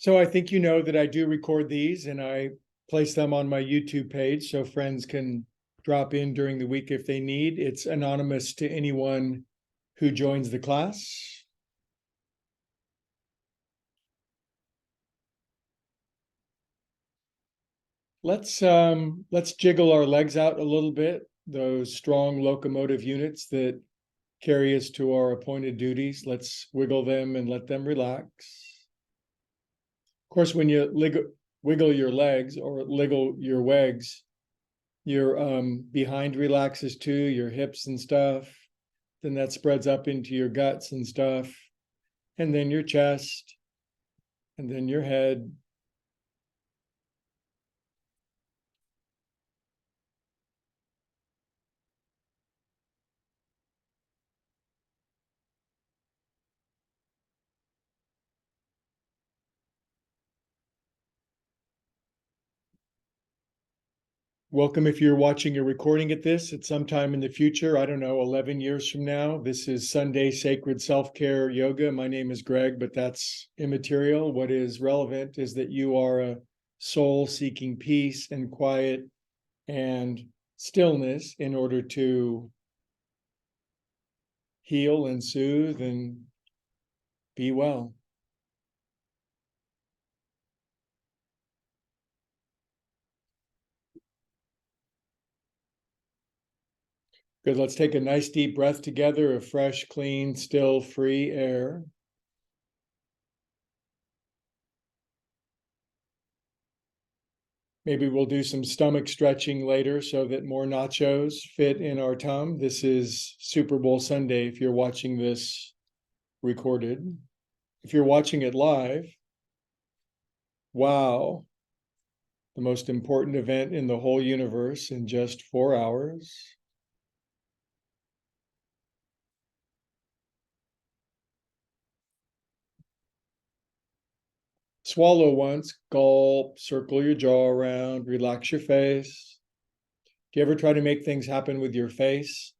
So I think you know that I do record these and I place them on my YouTube page so friends can drop in during the week if they need. It's anonymous to anyone who joins the class. Let's jiggle our legs out a little bit, those strong locomotive units that carry us to our appointed duties. Let's wiggle them and let them relax. Of course, when you wiggle your legs or wiggle your legs, your behind relaxes too, your hips and stuff. Then that spreads up into your guts and stuff, and then your chest, and then your head. Welcome if you're watching or recording at this at some time in the future. I don't know, 11 years from now. This is Sunday Sacred Self-Care Yoga. My name is Greg, but that's immaterial. What is relevant is that you are a soul seeking peace and quiet and stillness in order to heal and soothe and be well. Good. Let's take a nice deep breath together of fresh, clean, still, free air. Maybe we'll do some stomach stretching later so that more nachos fit in our tum. This is Super Bowl Sunday if you're watching this recorded. If you're watching it live, wow, the most important event in the whole universe in just 4 hours. Swallow once, gulp, circle your jaw around, relax your face. Do you ever try to make things happen with your face?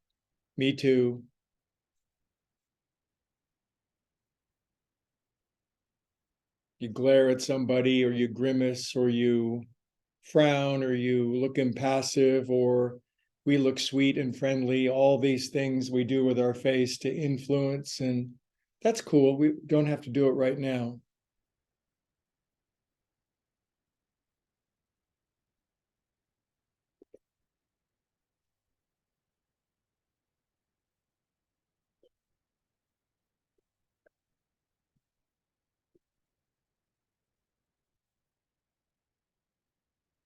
Me too. You glare at somebody, or you grimace, or you frown, or you look impassive, or we look sweet and friendly. All these things we do with our face to influence, and that's cool. We don't have to do it right now.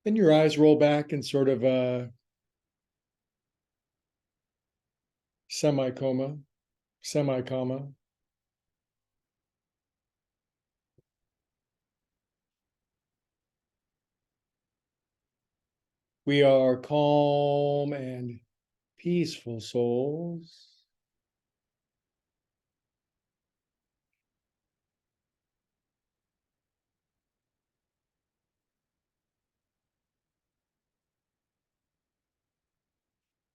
Then your eyes roll back in sort of a semi-coma, semi-coma. We are calm and peaceful souls.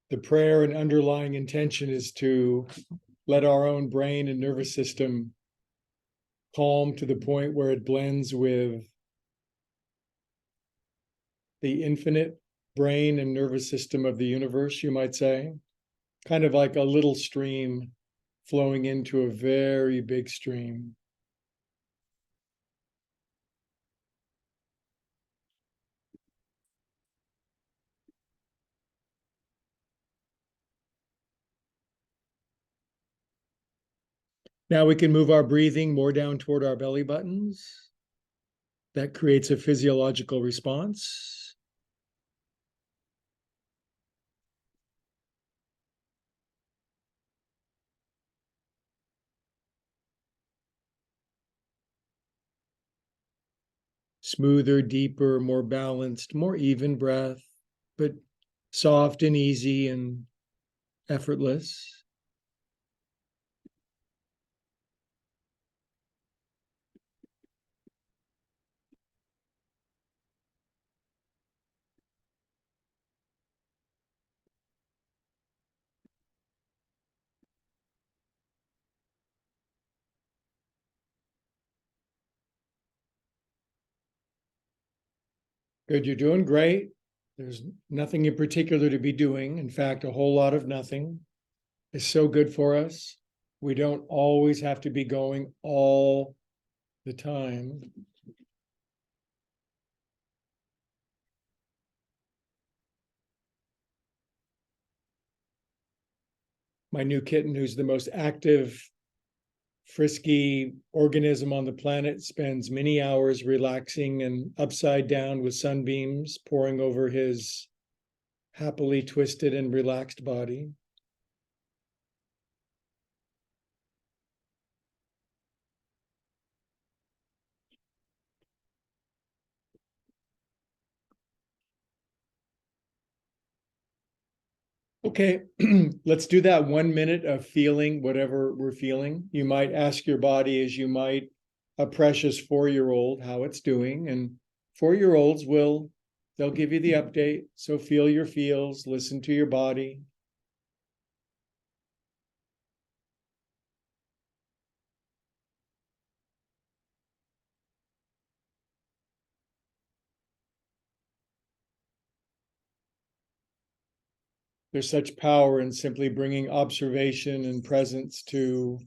The prayer and underlying intention is to let our own brain and nervous system calm to the point where it blends with the infinite brain and nervous system of the universe, you might say, kind of like a little stream flowing into a very big stream. Now we can move our breathing more down toward our belly buttons. That creates a physiological response. Smoother, deeper, more balanced, more even breath, but soft and easy and effortless. Good, you're doing great. There's nothing in particular to be doing. In fact, a whole lot of nothing is so good for us. We don't always have to be going all the time. My new kitten, who's the most active, frisky organism on the planet, spends many hours relaxing and upside down with sunbeams pouring over his happily twisted and relaxed body. Okay, let's do that 1 minute of feeling whatever we're feeling. You might ask your body, as you might a precious 4-year-old, how it's doing. And 4-year-olds they'll give you the update. So feel your feels, listen to your body. There's such power in simply bringing observation and presence to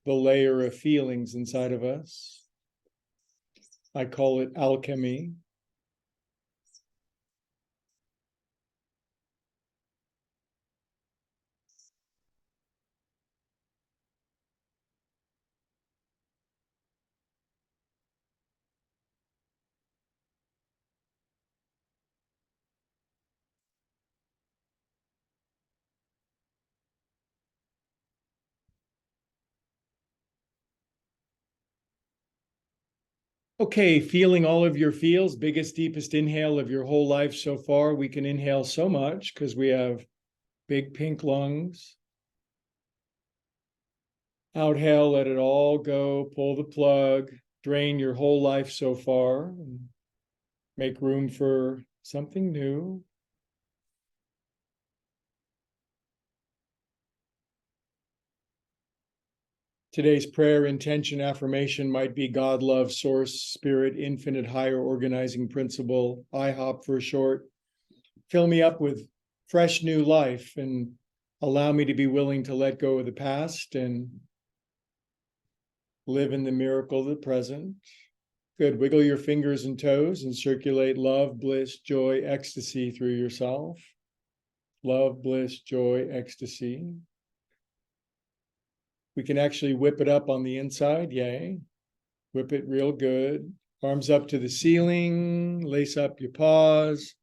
the layer of feelings inside of us. I call it alchemy. Okay, feeling all of your feels, biggest, deepest inhale of your whole life so far. We can inhale so much because we have big pink lungs. Outhale, let it all go, pull the plug, drain your whole life so far, and make room for something new. Today's prayer, intention, affirmation might be God, love, source, spirit, infinite, higher organizing principle, IHOP for short. Fill me up with fresh new life and allow me to be willing to let go of the past and live in the miracle of the present. Good. Wiggle your fingers and toes and circulate love, bliss, joy, ecstasy through yourself. Love, bliss, joy, ecstasy. We can actually whip it up on the inside. Yay. Whip it real good. Arms up to the ceiling. Lace up your paws.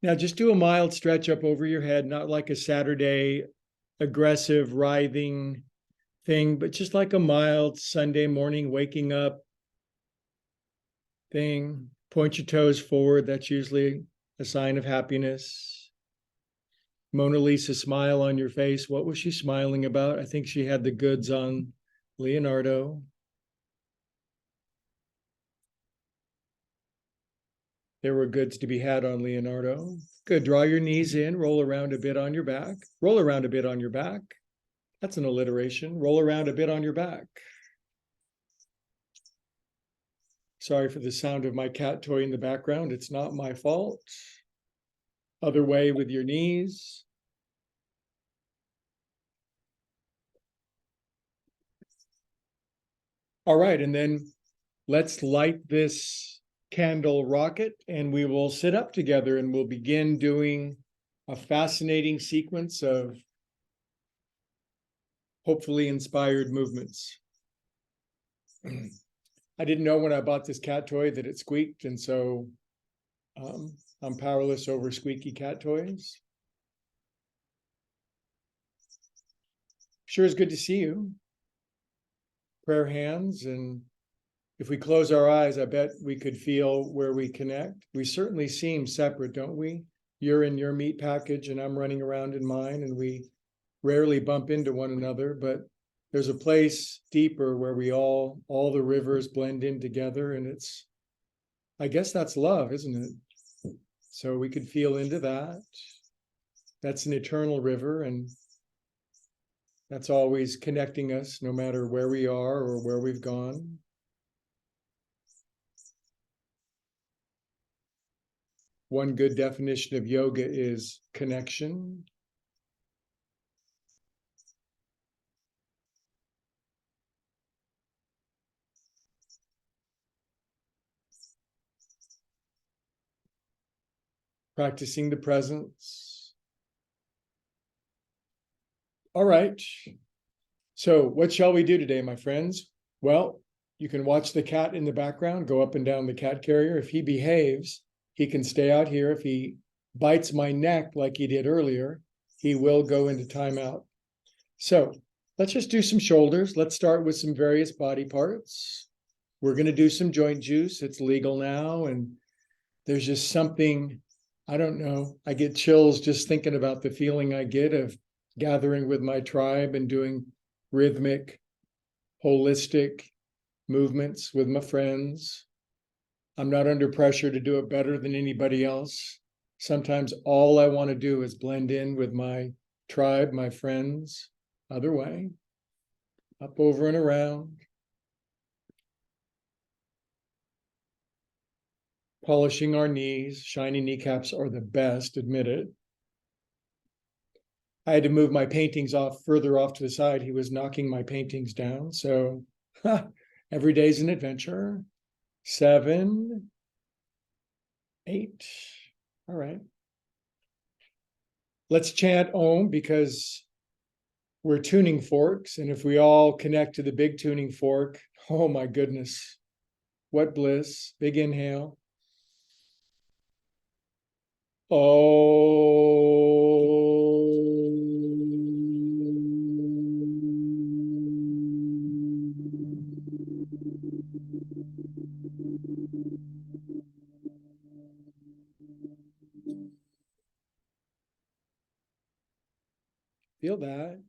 Now just do a mild stretch up over your head, not like a Saturday aggressive writhing thing, but just like a mild Sunday morning waking up thing. Point your toes forward. That's usually a sign of happiness. Mona Lisa smile on your face. What was she smiling about? I think she had the goods on Leonardo. There were goods to be had on Leonardo. Good. Draw your knees in. Roll around a bit on your back. Roll around a bit on your back. That's an alliteration. Roll around a bit on your back. Sorry for the sound of my cat toy in the background. It's not my fault. Other way with your knees. All right, and then let's light this candle rocket and we will sit up together and we'll begin doing a fascinating sequence of hopefully inspired movements. I didn't know when I bought this cat toy that it squeaked, and so I'm powerless over squeaky cat toys. Sure is good to see you. Prayer hands, and if we close our eyes, I bet we could feel where we connect. We certainly seem separate, don't we? You're in your meat package and I'm running around in mine, and we rarely bump into one another, but there's a place deeper where we all the rivers blend in together, and I guess that's love, isn't it? So we could feel into that. That's an eternal river, and that's always connecting us no matter where we are or where we've gone. One good definition of yoga is connection. Practicing the presence. All right. So what shall we do today, my friends? Well, you can watch the cat in the background go up and down the cat carrier. If he behaves, he can stay out here. If he bites my neck like he did earlier, he will go into timeout. So let's just do some shoulders. Let's start with some various body parts. We're going to do some joint juice. It's legal now. And there's just something, I don't know, I get chills just thinking about the feeling I get of gathering with my tribe and doing rhythmic, holistic movements with my friends. I'm not under pressure to do it better than anybody else. Sometimes all I want to do is blend in with my tribe, my friends. Other way, up, over, and around. Polishing our knees. Shiny kneecaps are the best, admit it. I had to move my paintings further off to the side. He was knocking my paintings down. So every day's an adventure. 7, 8. All right. Let's chant Om because we're tuning forks. And if we all connect to the big tuning fork, oh my goodness, what bliss. Big inhale. Feel that.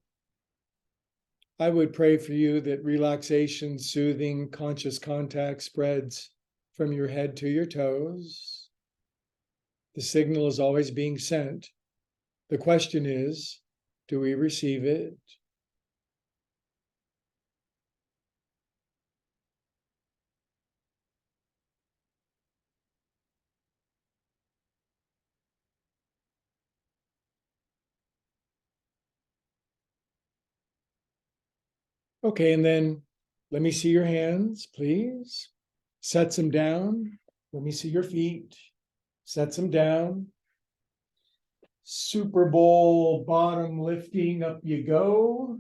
I would pray for you that relaxation, soothing, conscious contact spreads from your head to your toes. The signal is always being sent. The question is, do we receive it? Okay, and then let me see your hands, please. Set them down. Let me see your feet. Set them down. Super Bowl bottom lifting, up you go.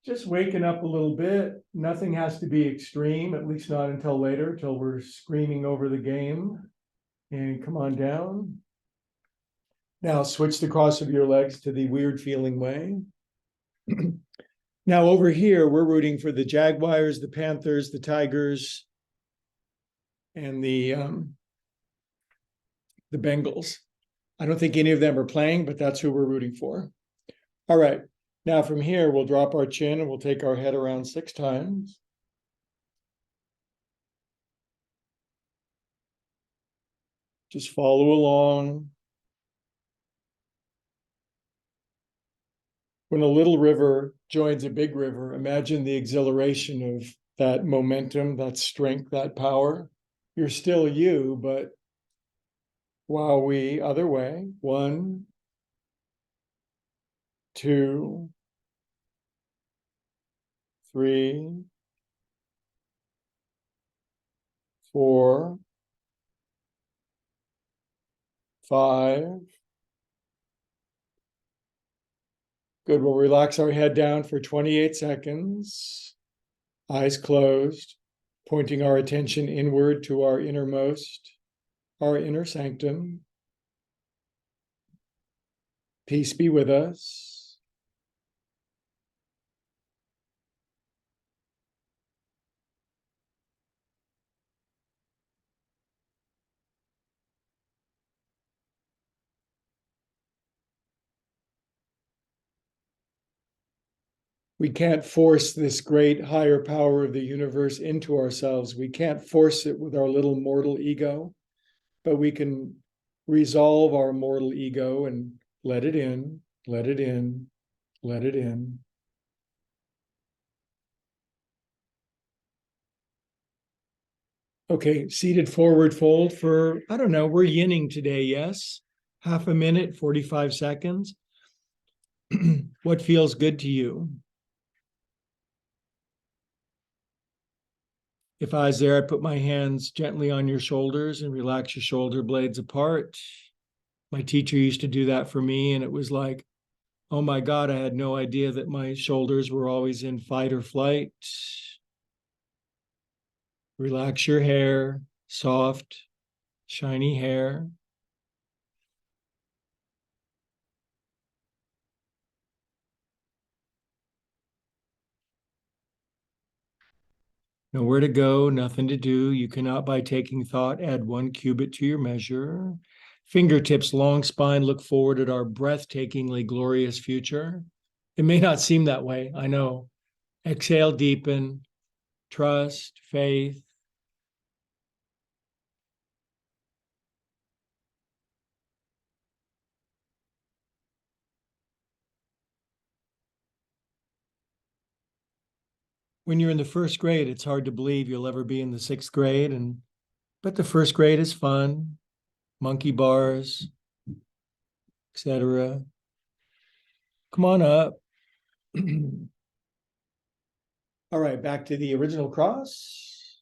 Just waking up a little bit. Nothing has to be extreme, at least not until later, till we're screaming over the game. And come on down. Now switch the cross of your legs to the weird feeling way. Now over here, we're rooting for the Jaguars, the Panthers, the Tigers, and the Bengals. I don't think any of them are playing, but that's who we're rooting for. All right. Now from here, we'll drop our chin and we'll take our head around 6 times. Just follow along. When a little river joins a big river, imagine the exhilaration of that momentum, that strength, that power. You're still you, but while we, other way, 1, 2, 3, 4, 5. Good. We'll relax our head down for 28 seconds. Eyes closed, pointing our attention inward to our innermost, our inner sanctum. Peace be with us. We can't force this great higher power of the universe into ourselves. We can't force it with our little mortal ego, but we can resolve our mortal ego and let it in, let it in, let it in. Okay, seated forward fold for, I don't know, we're yinning today, yes? Half a minute, 45 seconds. What feels good to you? If I was there, I'd put my hands gently on your shoulders and relax your shoulder blades apart. My teacher used to do that for me, and it was like, oh my God, I had no idea that my shoulders were always in fight or flight. Relax your hair, soft, shiny hair. Nowhere to go, nothing to do. You cannot, by taking thought, add 1 cubit to your measure. Fingertips, long spine, look forward at our breathtakingly glorious future. It may not seem that way, I know. Exhale, deepen, trust, faith. When you're in the first grade, it's hard to believe you'll ever be in the sixth grade, but the first grade is fun, monkey bars, etc. Come on up. All right, back to the original cross.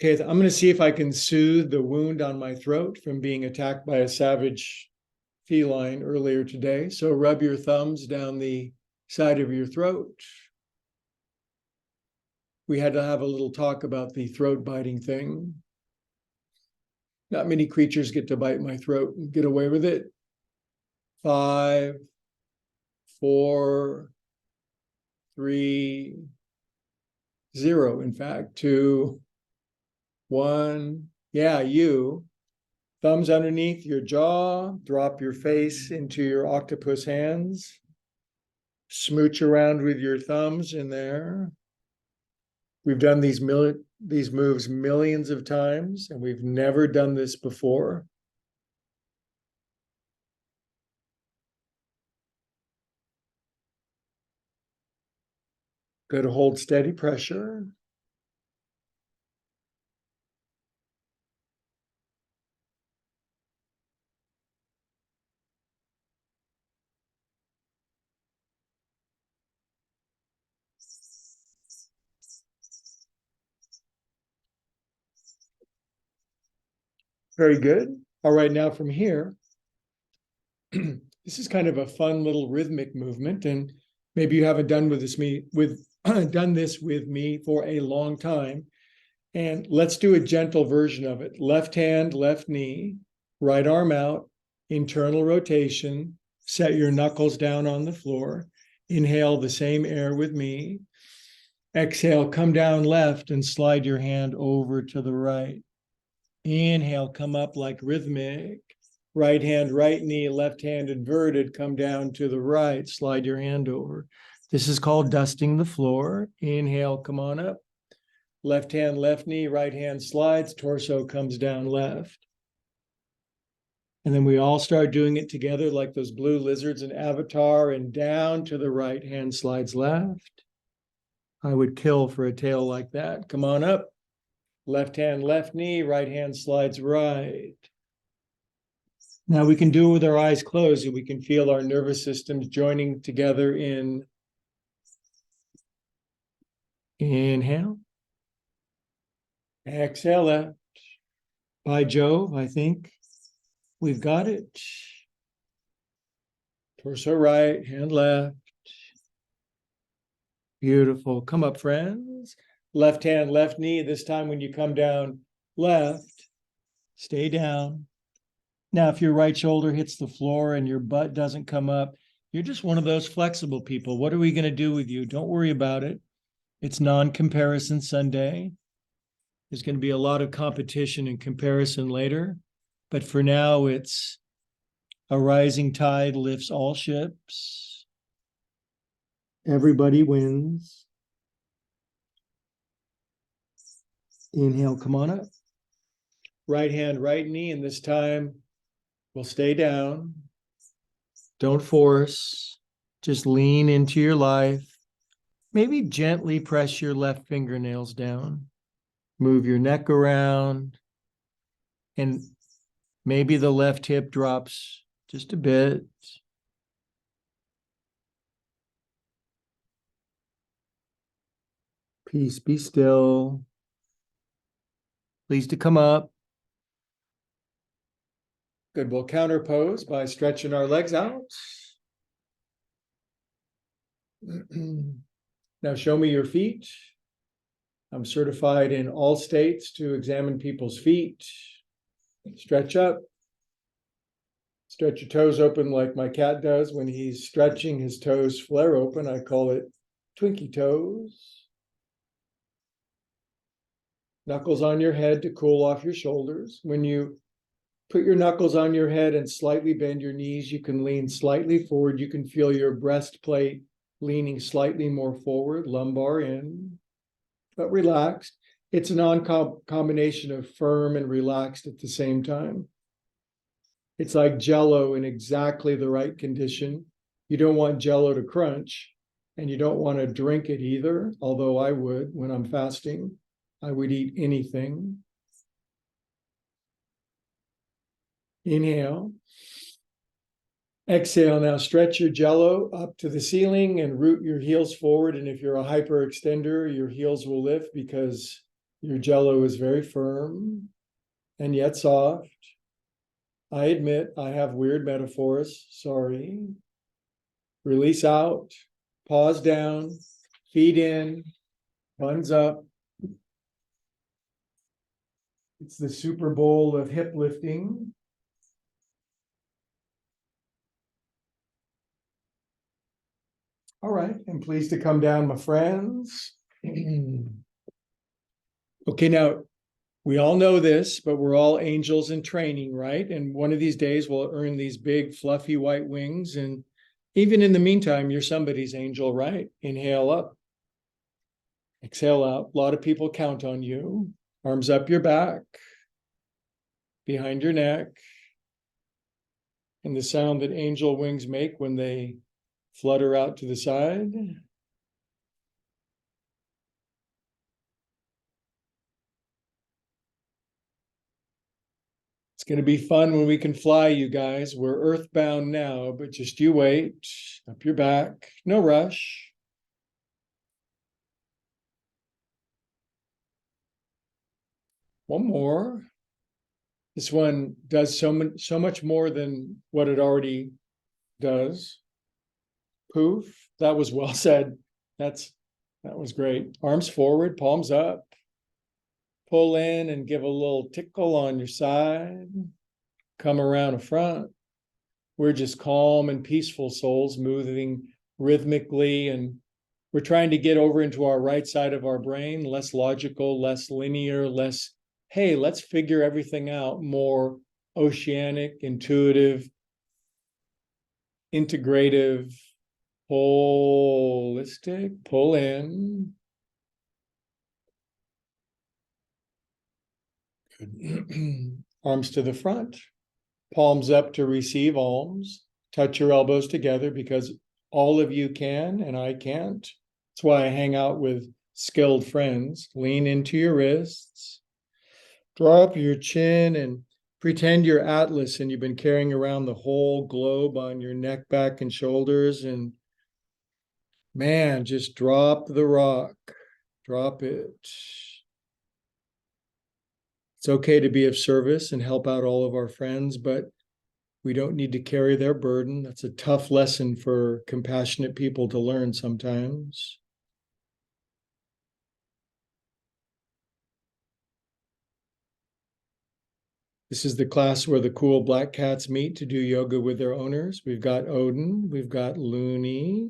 Okay, I'm going to see if I can soothe the wound on my throat from being attacked by a savage feline earlier today. So rub your thumbs down the side of your throat. We had to have a little talk about the throat biting thing. Not many creatures get to bite my throat and get away with it. 5, 4, 3, 0, in fact, 2, 1. Yeah, you. Thumbs underneath your jaw, drop your face into your octopus hands. Smooch around with your thumbs in there. We've done these moves millions of times, and we've never done this before. Good, hold steady pressure. Very good. All right, now from here, this is kind of a fun little rhythmic movement, and maybe you haven't done this with me for a long time. And let's do a gentle version of it. Left hand, left knee, right arm out, internal rotation. Set your knuckles down on the floor. Inhale the same air with me. Exhale, come down left and slide your hand over to the right. Inhale, come up like rhythmic. Right hand, right knee, left hand inverted, come down to the right, slide your hand over. This is called dusting the floor. Inhale, come on up. Left hand, left knee, right hand slides, torso comes down left. And then we all start doing it together like those blue lizards in Avatar, and down to the right, hand slides left. I would kill for a tail like that. Come on up. Left hand, left knee, right hand slides right. Now we can do it with our eyes closed, and we can feel our nervous systems joining together in inhale. Exhale out. By Jove, I think we've got it. Torso right, hand left. Beautiful. Come up, friends. Left hand, left knee. This time when you come down left, stay down. Now, if your right shoulder hits the floor and your butt doesn't come up, you're just one of those flexible people. What are we going to do with you? Don't worry about it. It's non-comparison Sunday. There's going to be a lot of competition and comparison later. But for now, it's a rising tide lifts all ships. Everybody wins. Inhale, come on up. Right hand, right knee, and this time we'll stay down. Don't force. Just lean into your life. maybe gently press your left fingernails down. Move your neck around, and maybe the left hip drops just a bit. Peace, be still. Please to come up. Good, we'll counter pose by stretching our legs out. Now show me your feet. I'm certified in all states to examine people's feet. Stretch up. Stretch your toes open like my cat does when he's stretching, his toes flare open. I call it Twinkie toes. Knuckles on your head to cool off your shoulders. When you put your knuckles on your head and slightly bend your knees, you can lean slightly forward. You can feel your breastplate leaning slightly more forward, lumbar in, but relaxed. It's a combination of firm and relaxed at the same time. It's like Jell-O in exactly the right condition. You don't want Jell-O to crunch, and you don't want to drink it either, although I would when I'm fasting. I would eat anything. Inhale. Exhale. Now stretch your Jell-O up to the ceiling and root your heels forward. And if you're a hyperextender, your heels will lift because your Jell-O is very firm and yet soft. I admit I have weird metaphors. Sorry. Release out. Pause down. Feet in. Buns up. It's the Super Bowl of hip lifting. All right, and pleased to come down, my friends. Okay, now we all know this, but we're all angels in training, right? And one of these days we'll earn these big, fluffy white wings. And even in the meantime, you're somebody's angel, right? Inhale up. Exhale out. A lot of people count on you. Arms up your back, behind your neck. And the sound that angel wings make when they flutter out to the side. It's going to be fun when we can fly, you guys. We're earthbound now, but just you wait. Up your back. No rush. One more. This one does so much more than what it already does. Poof. That was well said. That was great. Arms forward, palms up. Pull in and give a little tickle on your side. Come around the front. We're just calm and peaceful souls moving rhythmically, and we're trying to get over into our right side of our brain, less logical, less linear, less, hey, let's figure everything out, more oceanic, intuitive, integrative, holistic. Pull in. Good. Arms to the front, palms up to receive alms. Touch your elbows together because all of you can and I can't. That's why I hang out with skilled friends. Lean into your wrists. Drop your chin and pretend you're Atlas and you've been carrying around the whole globe on your neck, back, and shoulders. And man, just drop the rock. Drop it. It's okay to be of service and help out all of our friends, but we don't need to carry their burden. That's a tough lesson for compassionate people to learn sometimes. This is the class where the cool black cats meet to do yoga with their owners. We've got Odin, we've got Looney.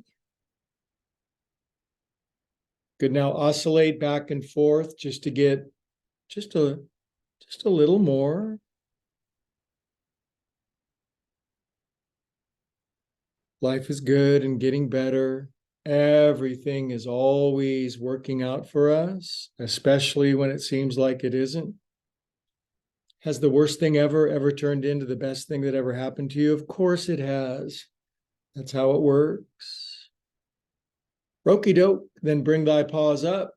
Good, now oscillate back and forth just to get just a little more. Life is good and getting better. Everything is always working out for us, especially when it seems like it isn't. Has the worst thing ever turned into the best thing that ever happened to you? Of course it has. That's how it works. Roki doke, then bring thy paws up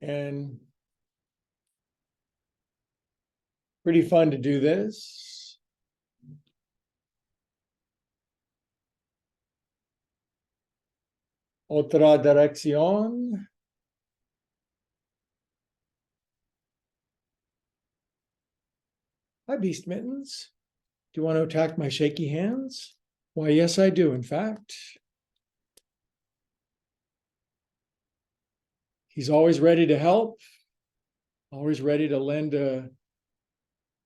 and pretty fun to do this. Otra dirección. Hi, Beast Mittens. Do you want to attack my shaky hands? Why, yes, I do, in fact. He's always ready to help, always ready to lend a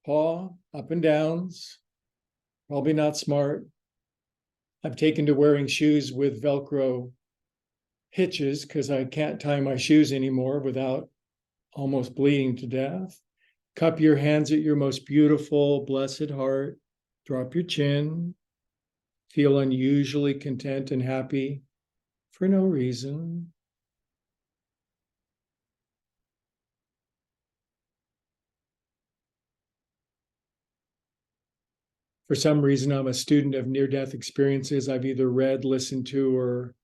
paw, up and downs. Probably not smart. I've taken to wearing shoes with Velcro hitches because I can't tie my shoes anymore without almost bleeding to death. Cup your hands at your most beautiful, blessed heart. Drop your chin. Feel unusually content and happy for no reason. For some reason, I'm a student of near-death experiences. I've either read, listened to, or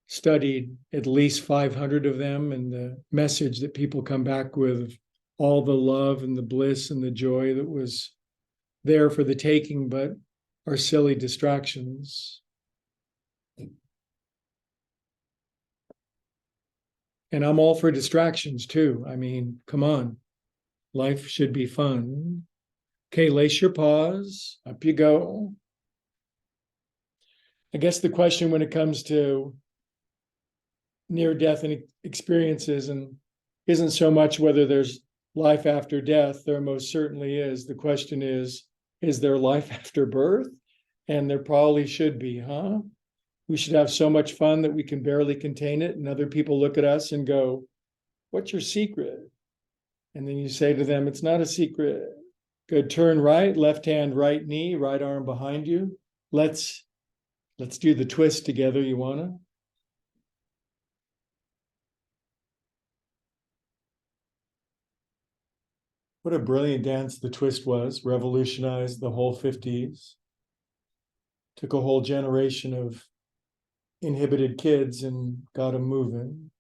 studied at least 500 of them, and the message that people come back with, all the love and the bliss and the joy that was there for the taking, but are silly distractions. And I'm all for distractions too. I mean, come on, life should be fun. Okay, lace your paws, up you go. I guess the question when it comes to near-death experiences and isn't so much whether there's life after death. There most certainly is. The question is there life after birth? And there probably should be, huh? We should have so much fun that we can barely contain it, and other people look at us and go, what's your secret? And then you say to them, it's not a secret. Good, turn right, left hand, right knee, right arm behind you. Let's do the twist together. You wanna? What a brilliant dance the twist was, revolutionized the whole 50s. Took a whole generation of inhibited kids and got them moving.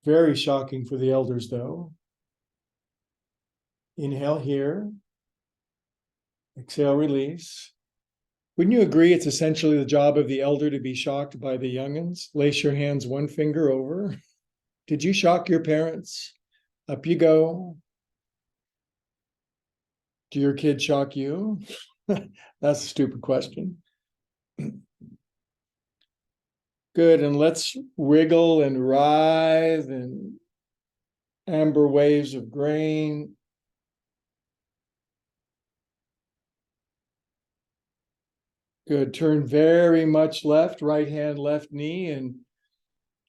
Very shocking for the elders, though. Inhale here. Exhale, release. Wouldn't you agree it's essentially the job of the elder to be shocked by the youngins? Lace your hands one finger over. Did you shock your parents? Up you go. Do your kids shock you? That's a stupid question. Good, and let's wriggle and writhe and amber waves of grain. Good, turn very much left, right hand, left knee, and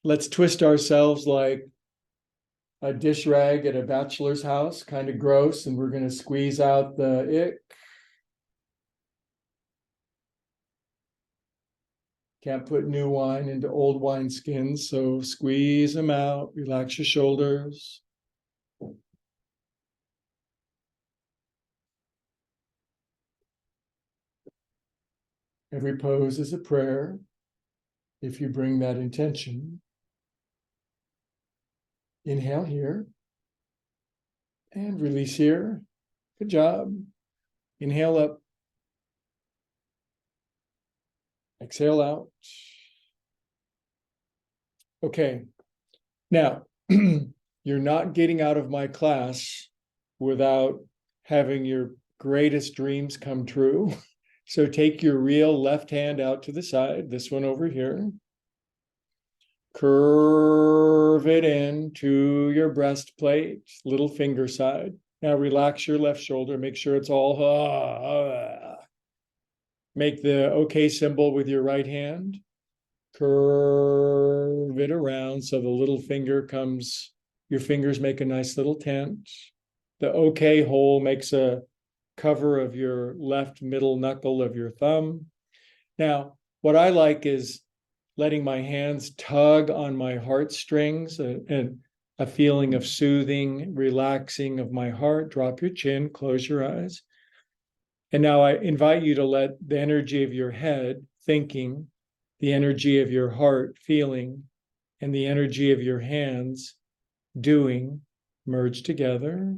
let's twist ourselves like a dish rag at a bachelor's house, kind of gross, and we're going to squeeze out the ick. Can't put new wine into old wine skins, so squeeze them out, relax your shoulders. Every pose is a prayer if you bring that intention. Inhale here and release here. Good job. Inhale up. Exhale out. Okay. Now, you're not getting out of my class without having your greatest dreams come true. So take your real left hand out to the side, this one over here. Curve it in to your breastplate, little finger side. Now relax your left shoulder, make sure it's all, make the okay symbol with your right hand. Curve it around so the little finger comes, your fingers make a nice little tent. The okay hole makes a cover of your left middle knuckle of your thumb. Now, what I like is letting my hands tug on my heartstrings and a feeling of soothing, relaxing of my heart. Drop your chin, close your eyes. And now I invite you to let the energy of your head thinking, the energy of your heart, feeling, and the energy of your hands, doing, merge together.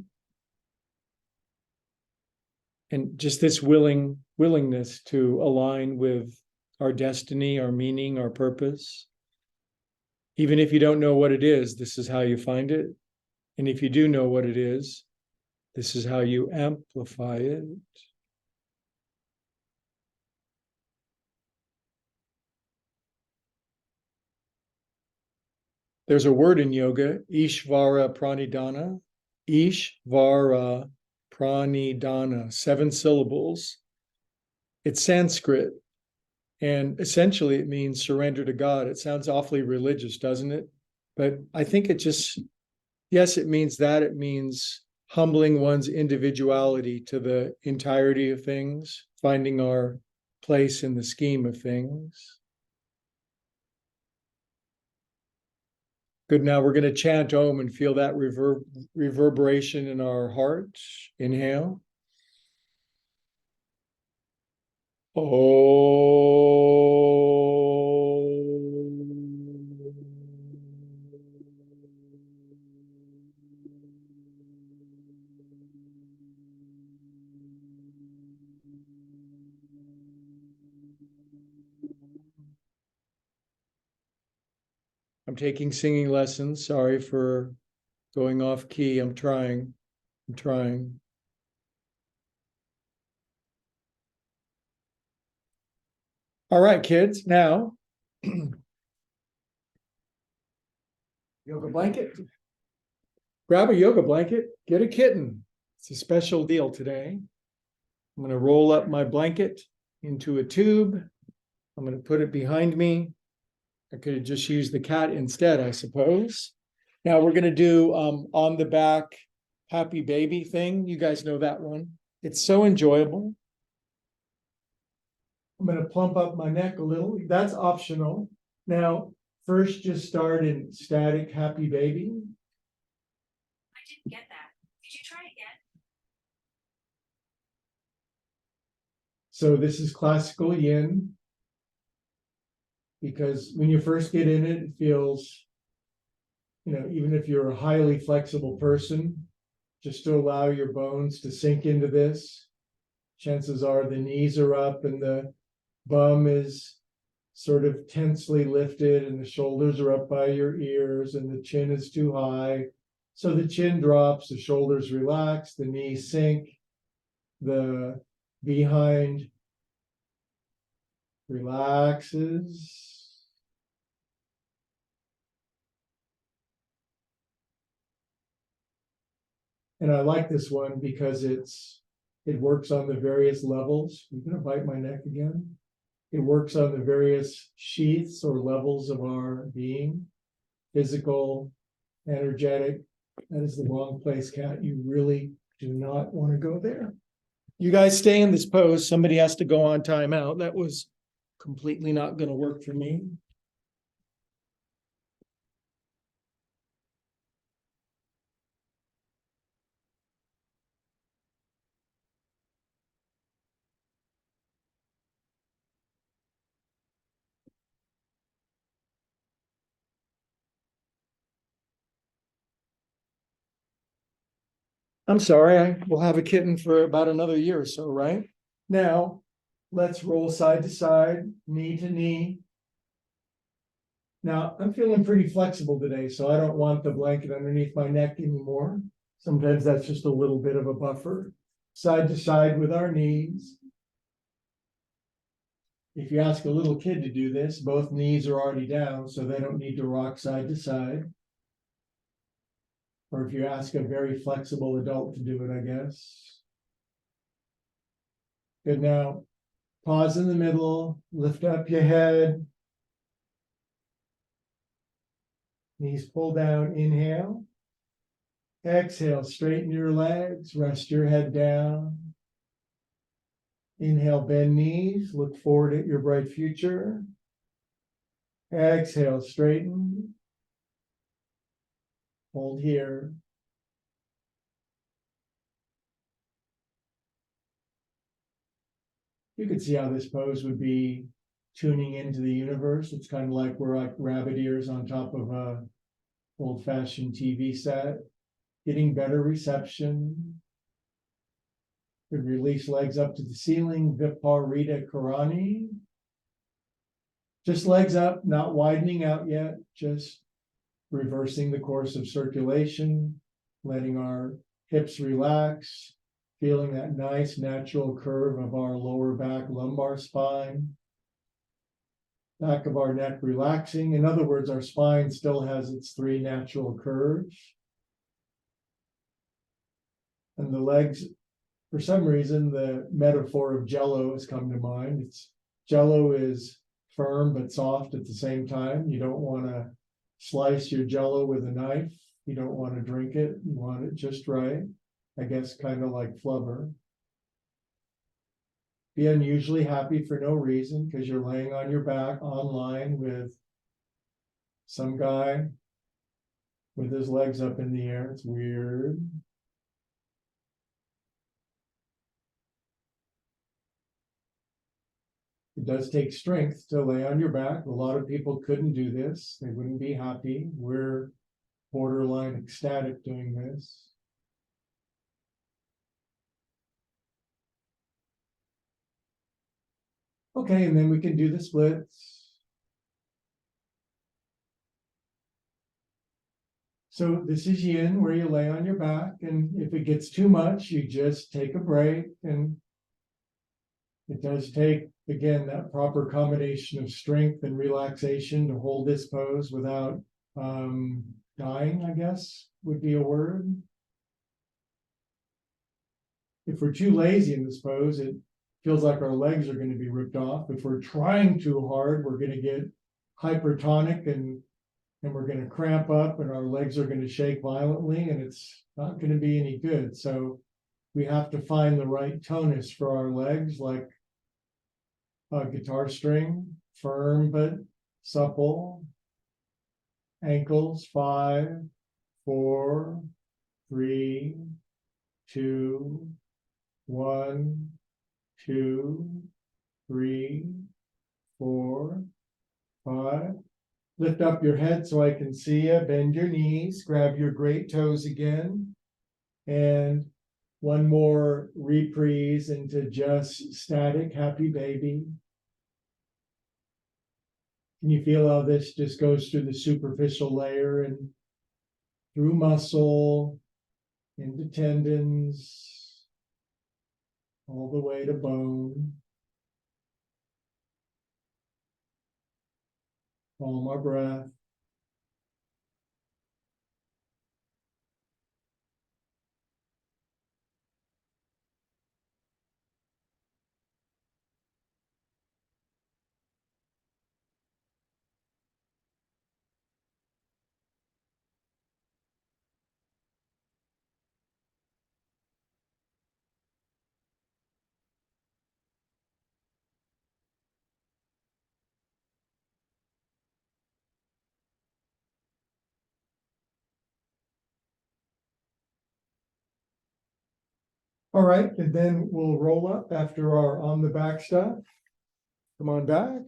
And just this willingness to align with our destiny, our meaning, our purpose. Even if you don't know what it is, this is how you find it. And if you do know what it is, this is how you amplify it. There's a word in yoga, Ishvara Pranidhana. Ishvara Pranidhana, 7 syllables. It's Sanskrit, and essentially it means surrender to God. It sounds awfully religious, doesn't it? But I think it just, yes, it means that. It means humbling one's individuality to the entirety of things, finding our place in the scheme of things. Good. Now we're going to chant Om and feel that reverberation in our heart. Inhale. I'm taking singing lessons. Sorry for going off key. I'm trying. All right, kids. Now, yoga blanket. Grab a yoga blanket. Get a kitten. It's a special deal today. I'm going to roll up my blanket into a tube. I'm going to put it behind me. I could have just used the cat instead, I suppose. Now we're going to do on the back happy baby thing. You guys know that one. It's so enjoyable. I'm going to plump up my neck a little. That's optional. Now, first just start in static happy baby. I didn't get that. Could you try again? So this is classical yin, because when you first get in it, it feels, even if you're a highly flexible person, just to allow your bones to sink into this. Chances are the knees are up and the bum is sort of tensely lifted and the shoulders are up by your ears and the chin is too high. So the chin drops, the shoulders relax, the knees sink, the behind relaxes. And I like this one because it works on the various levels. I'm going to bite my neck again. It works on the various sheaths or levels of our being, physical, energetic. That is the wrong place, Kat. You really do not want to go there. You guys stay in this pose. Somebody has to go on timeout. That was completely not going to work for me. I'm sorry, we'll have a kitten for about another year or so, right? Now, let's roll side to side, knee to knee. Now, I'm feeling pretty flexible today, so I don't want the blanket underneath my neck anymore. Sometimes that's just a little bit of a buffer. Side to side with our knees. If you ask a little kid to do this, both knees are already down, so they don't need to rock side to side. Or if you ask a very flexible adult to do it, I guess. Good. Now, pause in the middle, lift up your head. Knees pull down, inhale. Exhale, straighten your legs, rest your head down. Inhale, bend knees, look forward at your bright future. Exhale, straighten. Hold here. You can see how this pose would be tuning into the universe. It's kind of like we're like rabbit ears on top of a old-fashioned TV set, getting better reception. Could release legs up to the ceiling, Viparita Karani. Just legs up, not widening out yet, just reversing the course of circulation, letting our hips relax, feeling that nice natural curve of our lower back lumbar spine. Back of our neck relaxing. In other words, our spine still has its three natural curves. And the legs, for some reason, the metaphor of Jello has come to mind. Jello is firm but soft at the same time. You don't want to slice your Jello with a knife. You don't want to drink it. You want it just right. I guess kind of like flubber. Be unusually happy for no reason because you're laying on your back online with some guy with his legs up in the air. It's weird. It does take strength to lay on your back. A lot of people couldn't do this. They wouldn't be happy. We're borderline ecstatic doing this. Okay, and then we can do the splits. So this is yin, where you lay on your back, and if it gets too much, you just take a break. And it does take, again, that proper combination of strength and relaxation to hold this pose without dying, I guess, would be a word. If we're too lazy in this pose, it feels like our legs are going to be ripped off. If we're trying too hard, we're going to get hypertonic and we're going to cramp up and our legs are going to shake violently and it's not going to be any good. So we have to find the right tonus for our legs, like a guitar string, firm but supple. Ankles, 5, 4, 3, 2, 1, 2, 3, 4, 5. Lift up your head so I can see you. Bend your knees. Grab your great toes again. And one more reprise into just static, happy baby. Can you feel how this just goes through the superficial layer and through muscle, into tendons, all the way to bone. Follow my breath. All right, and then we'll roll up after our on the back stuff. Come on back.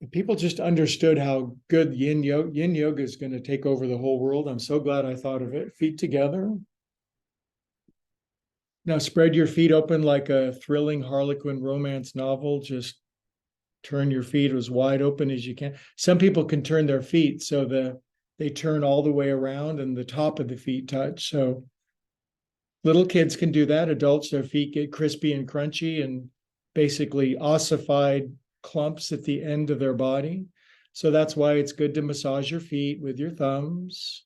If people just understood how good yin yoga is going to take over the whole world, I'm so glad I thought of it. Feet together. Now spread your feet open like a thrilling Harlequin romance novel. Just turn your feet as wide open as you can. Some people can turn their feet so they turn all the way around and the top of the feet touch. So little kids can do that. Adults, their feet get crispy and crunchy and basically ossified clumps at the end of their body. So that's why it's good to massage your feet with your thumbs.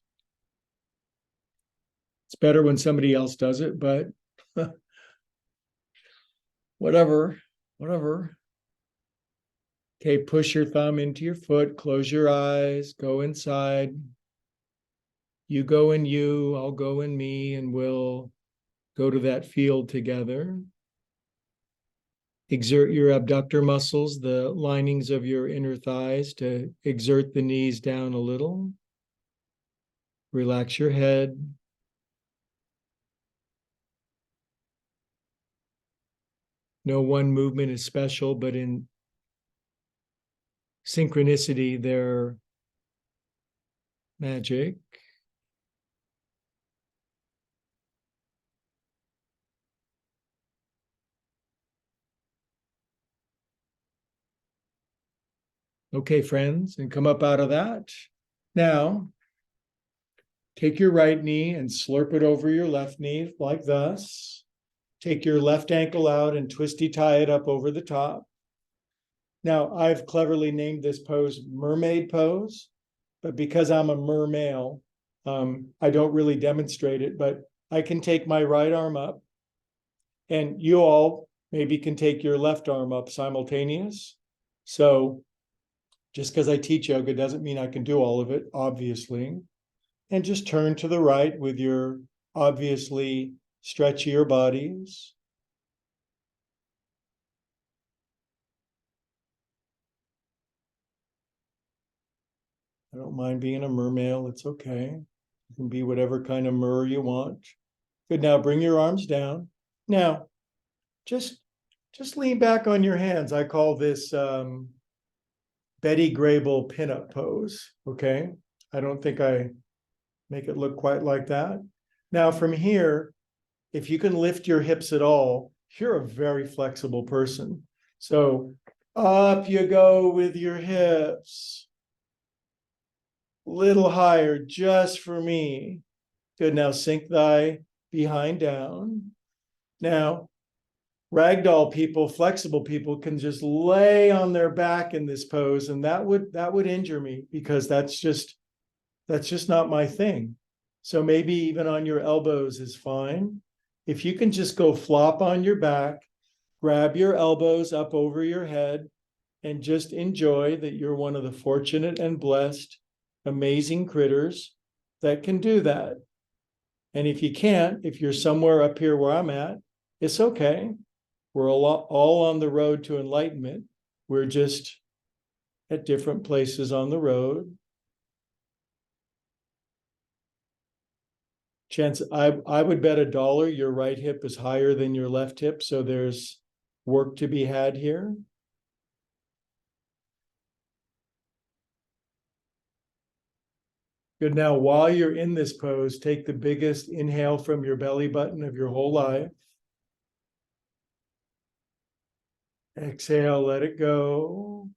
It's better when somebody else does it, but whatever. Okay, push your thumb into your foot, close your eyes, go inside. You go in you, I'll go in me, and we'll go to that field together. Exert your abductor muscles, the linings of your inner thighs, to exert the knees down a little. Relax your head. No one movement is special, but in synchronicity, they're magic. Okay, friends, and come up out of that. Now, take your right knee and slurp it over your left knee like thus. Take your left ankle out and twisty tie it up over the top. Now, I've cleverly named this pose mermaid pose, but because I'm a mermale, I don't really demonstrate it, but I can take my right arm up, and you all maybe can take your left arm up simultaneous. So just because I teach yoga doesn't mean I can do all of it, obviously. And just turn to the right with your obviously stretchier bodies. I don't mind being a mermale, it's okay. You can be whatever kind of mer you want. Good, now bring your arms down. Now, just lean back on your hands. I call this Betty Grable pinup pose, okay? I don't think I make it look quite like that. Now from here, if you can lift your hips at all, you're a very flexible person. So up you go with your hips. Little higher just for me. Good, now sink thy behind down. Now, ragdoll people, flexible people can just lay on their back in this pose, and that would injure me because that's just not my thing. So maybe even on your elbows is fine. If you can just go flop on your back, grab your elbows up over your head, and just enjoy that you're one of the fortunate and blessed, amazing critters that can do that. And if you can't, if you're somewhere up here where I'm at, it's okay. We're all on the road to enlightenment. We're just at different places on the road. Chance, I would bet $1 your right hip is higher than your left hip, so there's work to be had here. Good, now while you're in this pose, take the biggest inhale from your belly button of your whole life. Exhale, let it go.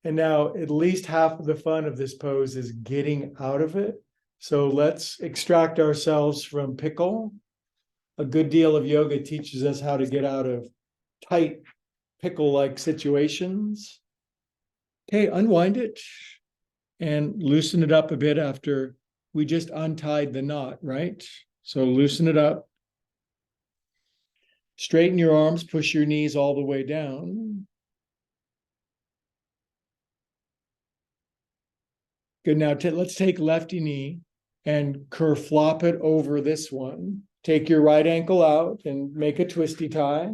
And now at least half of the fun of this pose is getting out of it. So let's extract ourselves from pickle. A good deal of yoga teaches us how to get out of tight pickle-like situations. Okay, unwind it and loosen it up a bit after we just untied the knot, right? So loosen it up. Straighten your arms, push your knees all the way down. Good, now let's take lefty knee and curve flop it over this one. Take your right ankle out and make a twisty tie.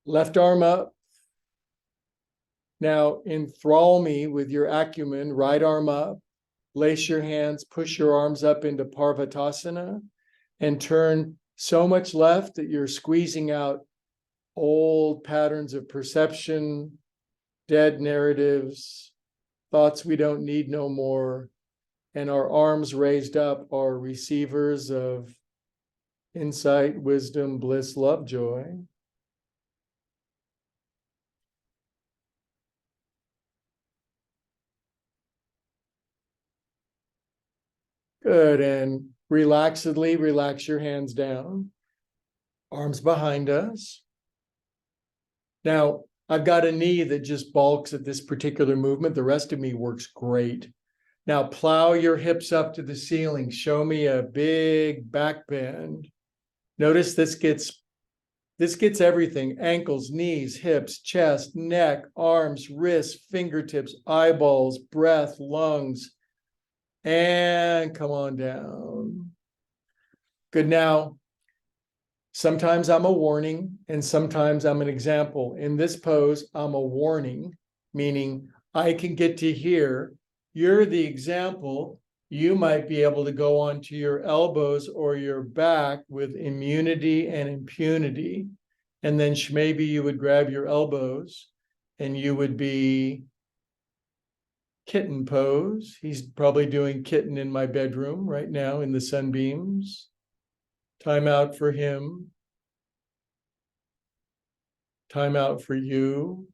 Left arm up. Now enthrall me with your acumen, right arm up. Lace your hands, push your arms up into Parvatasana, and turn so much left that you're squeezing out old patterns of perception, dead narratives, thoughts we don't need no more. And our arms raised up are receivers of insight, wisdom, bliss, love, joy. Good, and relaxedly relax your hands down. Arms behind us. Now, I've got a knee that just balks at this particular movement. The rest of me works great. Now plow your hips up to the ceiling. Show me a big back bend. Notice this gets everything: ankles, knees, hips, chest, neck, arms, wrists, fingertips, eyeballs, breath, lungs, and come on down. Good, now sometimes I'm a warning and sometimes I'm an example. In this pose, I'm a warning, meaning I can get to here. You're the example. you might be able to go onto your elbows or your back with immunity and impunity. And then maybe you would grab your elbows and you would be kitten pose. He's probably doing kitten in my bedroom right now in the sunbeams. Time out for him. Time out for you.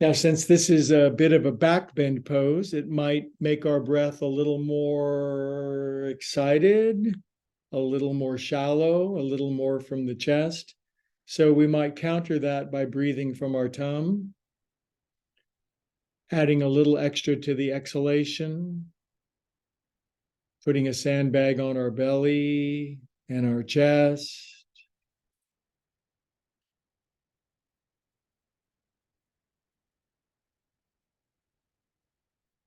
Now, since this is a bit of a back bend pose, it might make our breath a little more excited, a little more shallow, a little more from the chest. So we might counter that by breathing from our tongue, adding a little extra to the exhalation, putting a sandbag on our belly and our chest.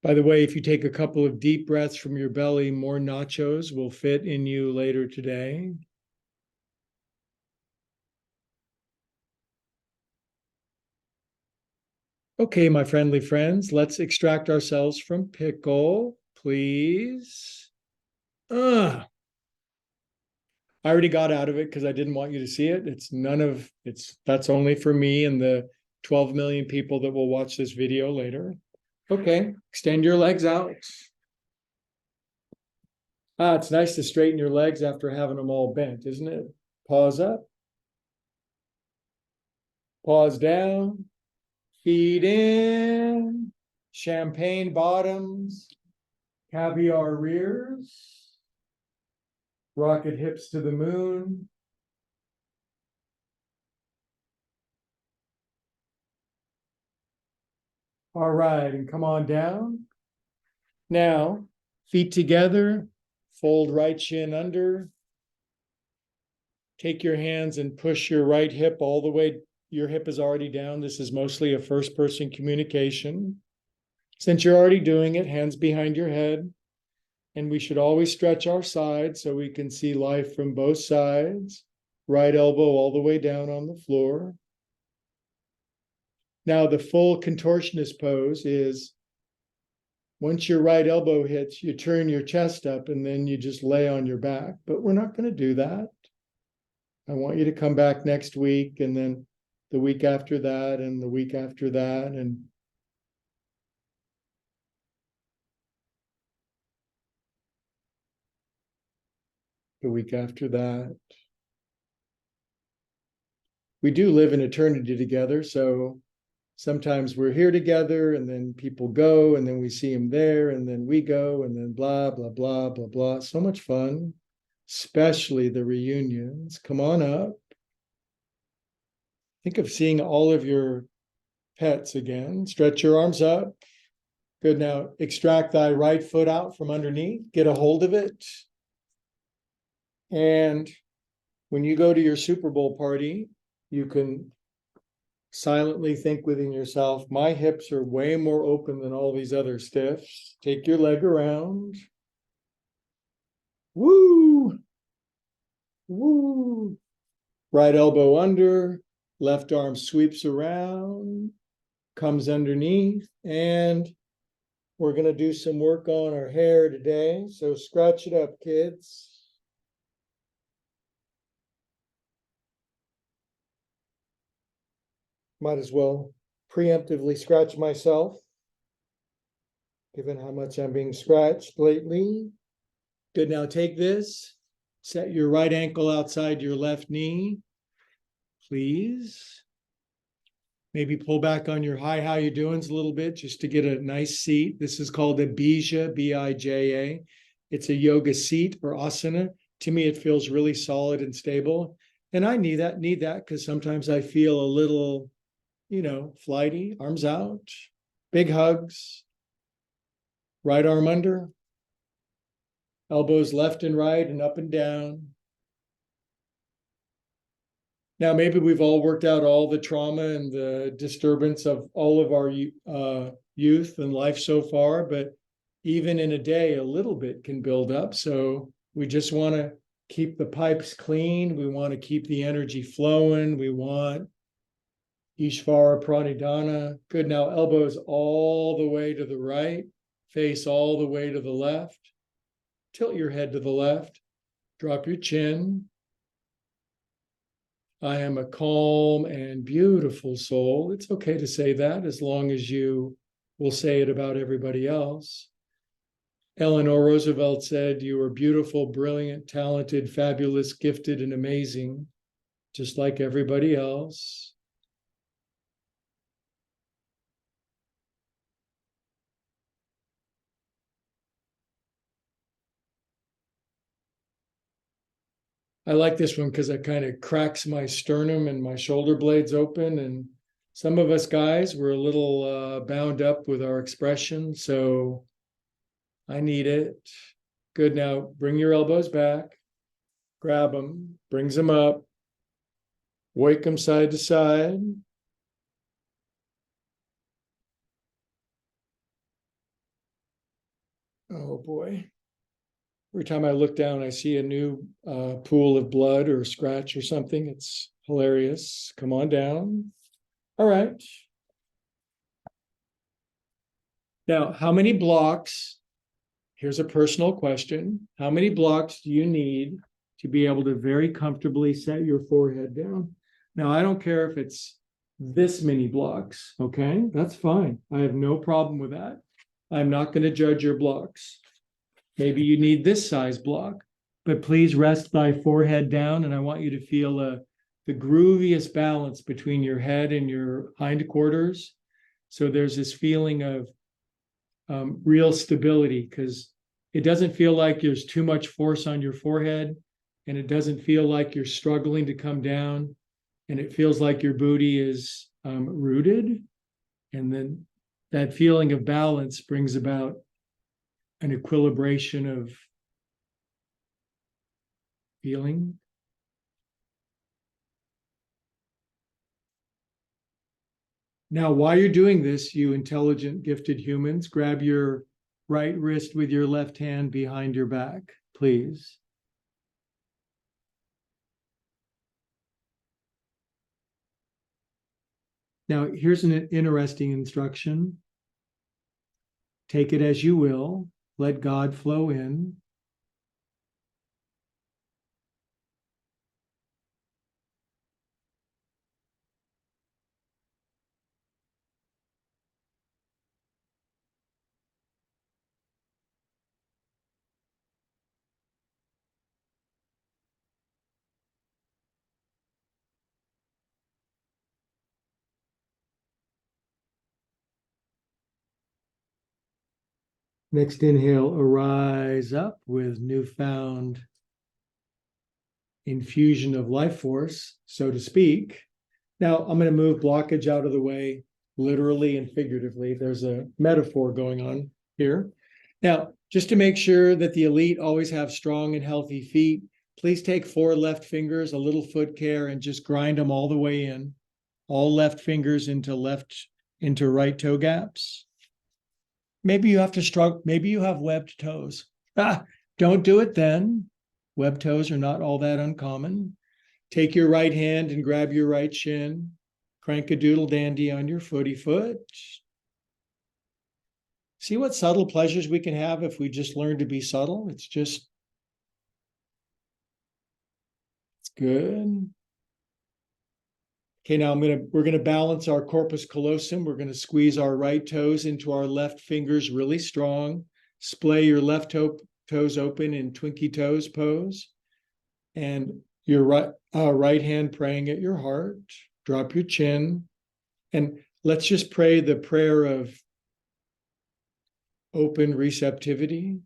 By the way, if you take a couple of deep breaths from your belly, more nachos will fit in you later today. Okay, my friendly friends, let's extract ourselves from pickle, please. I already got out of it because I didn't want you to see it. That's only for me and the 12 million people that will watch this video later. Okay, extend your legs out. It's nice to straighten your legs after having them all bent, isn't it? Pause up. Pause down. Feet in. Champagne bottoms. Caviar rears. Rocket hips to the moon. All right, and come on down. Now, feet together, fold right shin under. Take your hands and push your right hip all the way. Your hip is already down. This is mostly a first-person communication. Since you're already doing it, hands behind your head. And we should always stretch our sides so we can see life from both sides. Right elbow all the way down on the floor. Now, the full contortionist pose is once your right elbow hits, you turn your chest up and then you just lay on your back. But we're not going to do that. I want you to come back next week and then the week after that and the week after that. And the week after that. We do live in eternity together. So sometimes we're here together and then people go and then we see them there and then we go and then blah, blah, blah, blah, blah. So much fun, especially the reunions. Come on up. Think of seeing all of your pets again. Stretch your arms up. Good. Now extract thy right foot out from underneath. Get a hold of it. And when you go to your Super Bowl party, you can silently think within yourself, my hips are way more open than all these other stiffs. Take your leg around. Woo! Woo! Right elbow under, left arm sweeps around, comes underneath, and we're going to do some work on our hair today. So scratch it up, kids. Might as well preemptively scratch myself, given how much I'm being scratched lately. Good, now take this, set your right ankle outside your left knee, please. Maybe pull back on your hi, how you doings a little bit, just to get a nice seat. This is called a bija, B-I-J-A. It's a yoga seat or asana. To me, it feels really solid and stable. And I need that because sometimes I feel a little, flighty, arms out, big hugs, right arm under, elbows left and right and up and down. Now, maybe we've all worked out all the trauma and the disturbance of all of our youth and life so far, but even in a day, a little bit can build up. So we just want to keep the pipes clean. We want to keep the energy flowing. We want Ishvara Pranidhana. Good. Now elbows all the way to the right, face all the way to the left. Tilt your head to the left. Drop your chin. I am a calm and beautiful soul. It's okay to say that as long as you will say it about everybody else. Eleanor Roosevelt said, "You are beautiful, brilliant, talented, fabulous, gifted, and amazing, just like everybody else." I like this one because it kind of cracks my sternum and my shoulder blades open. And some of us guys, we're a little bound up with our expression. So I need it. Good. Now bring your elbows back, grab them, brings them up, wake them side to side. Oh boy. Every time I look down, I see a new pool of blood or a scratch or something. It's hilarious. Come on down. All right. Now, how many blocks? Here's a personal question. How many blocks do you need to be able to very comfortably set your forehead down? Now, I don't care if it's this many blocks, okay? That's fine. I have no problem with that. I'm not going to judge your blocks. Maybe you need this size block, but please rest thy forehead down, and I want you to feel the grooviest balance between your head and your hindquarters. So there's this feeling of real stability, because it doesn't feel like there's too much force on your forehead, and it doesn't feel like you're struggling to come down, and it feels like your booty is rooted. And then that feeling of balance brings about an equilibration of feeling. Now, while you're doing this, you intelligent, gifted humans, grab your right wrist with your left hand behind your back, please. Now, here's an interesting instruction. Take it as you will. Let God flow in. Next inhale, arise up with newfound infusion of life force, so to speak. Now, I'm going to move blockage out of the way, literally and figuratively. There's a metaphor going on here. Now, just to make sure that the elite always have strong and healthy feet, please take 4 left fingers, a little foot care, and just grind them all the way in. All left fingers into right toe gaps. Maybe you have to struggle. Maybe you have webbed toes. Don't do it then. Webbed toes are not all that uncommon. Take your right hand and grab your right shin. Crank a doodle dandy on your footy foot. See what subtle pleasures we can have if we just learn to be subtle. It's good. Okay, now we're gonna balance our corpus callosum. We're gonna squeeze our right toes into our left fingers really strong. Splay your left toes open in Twinkie toes pose. And your right hand praying at your heart. Drop your chin. And let's just pray the prayer of open receptivity.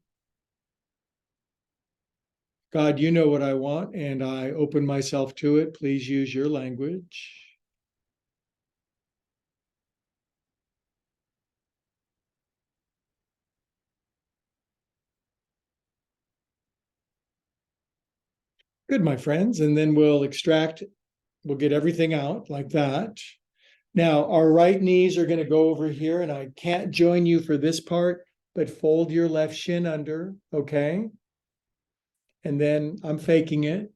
God, you know what I want, and I open myself to it. Please use your language. Good, my friends. And then we'll get everything out like that. Now, our right knees are going to go over here, and I can't join you for this part, but fold your left shin under, okay? And then I'm faking it,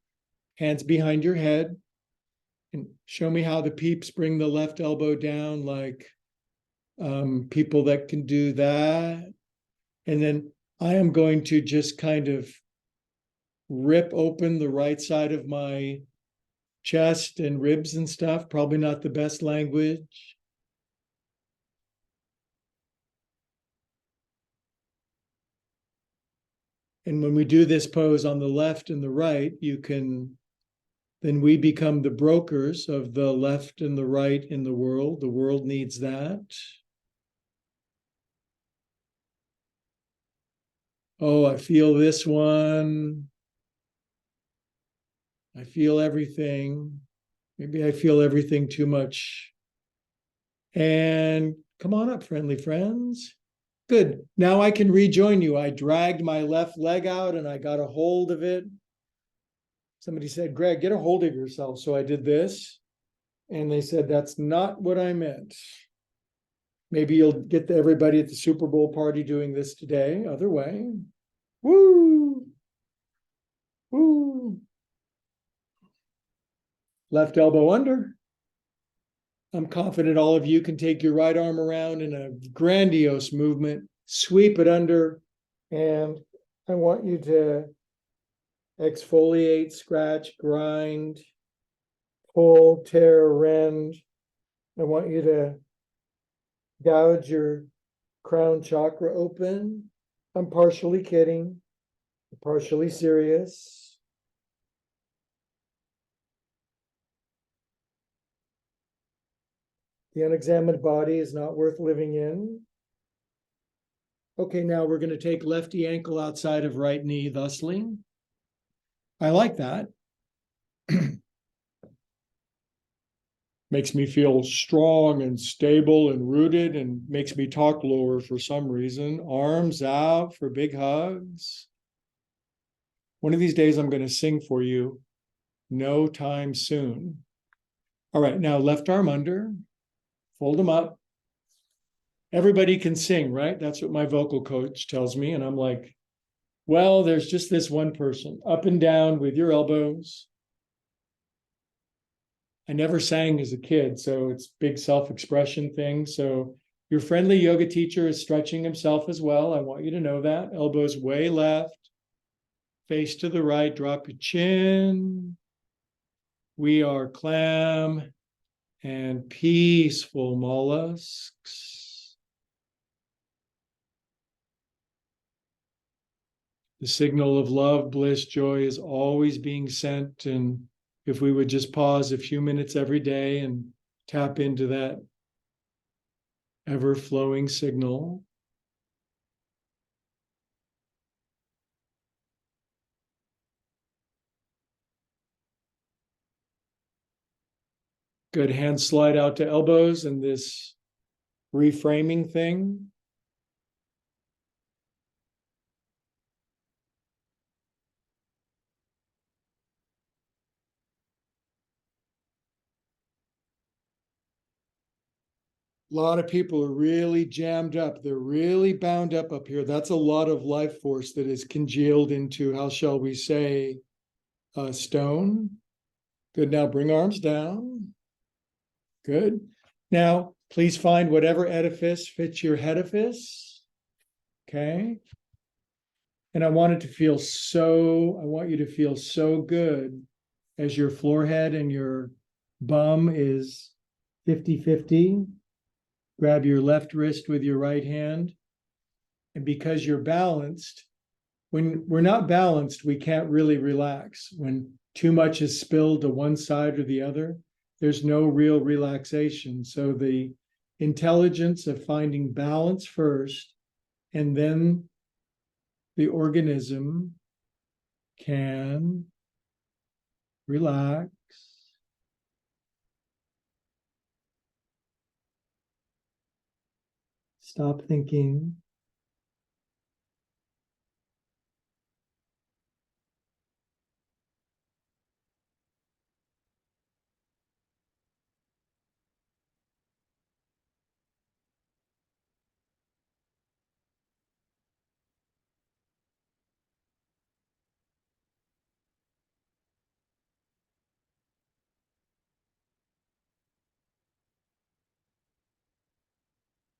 hands behind your head. And show me how the peeps bring the left elbow down, like people that can do that. And then I am going to just kind of rip open the right side of my chest and ribs and stuff. Probably not the best language. And when we do this pose on the left and the right, then we become the brokers of the left and the right in the world. The world needs that. Oh, I feel this one. I feel everything. Maybe I feel everything too much. And come on up, friendly friends. Good. Now I can rejoin you. I dragged my left leg out and I got a hold of it. Somebody said, Greg, get a hold of yourself. So I did this. And they said, that's not what I meant. Maybe you'll get everybody at the Super Bowl party doing this today. Other way. Woo! Woo! Left elbow under. I'm confident all of you can take your right arm around in a grandiose movement, sweep it under, and I want you to exfoliate, scratch, grind, pull, tear, rend. I want you to gouge your crown chakra open. I'm partially kidding, partially serious. The unexamined body is not worth living in. Okay, now we're going to take lefty ankle outside of right knee thusly. I like that. Makes me feel strong and stable and rooted and makes me talk lower for some reason. Arms out for big hugs. One of these days I'm going to sing for you. No time soon. All right, now left arm under. Fold them up. Everybody can sing, right? That's what my vocal coach tells me. And I'm like, well, there's just this one person. Up and down with your elbows. I never sang as a kid, so it's big self-expression thing. So your friendly yoga teacher is stretching himself as well. I want you to know that. Elbows way left, face to the right, drop your chin. We are clam and peaceful mollusks. The signal of love, bliss, joy is always being sent. And if we would just pause a few minutes every day and tap into that ever-flowing signal. Good. Hands slide out to elbows and this reframing thing. A lot of people are really jammed up. They're really bound up here. That's a lot of life force that is congealed into, how shall we say, a stone. Good. Now bring arms down. Good. Now, please find whatever edifice fits your edifice. Okay. And I want you to feel so good as your forehead and your bum is 50-50. Grab your left wrist with your right hand. And because you're balanced, when we're not balanced, we can't really relax. When too much is spilled to one side or the other, there's no real relaxation. So the intelligence of finding balance first, and then the organism can relax. Stop thinking.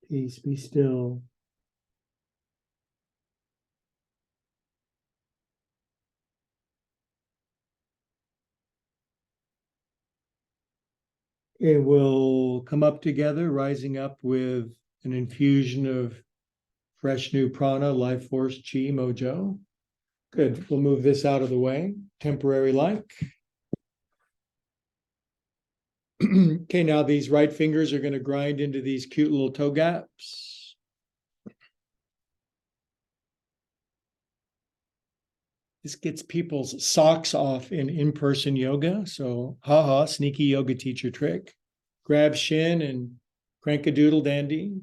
Peace, be still. It will come up together, rising up with an infusion of fresh new prana, life force, chi, mojo. Good. We'll move this out of the way. Temporary like. Okay, now these right fingers are going to grind into these cute little toe gaps. This gets people's socks off in in-person yoga. So, haha, sneaky yoga teacher trick. Grab shin and crank a doodle dandy.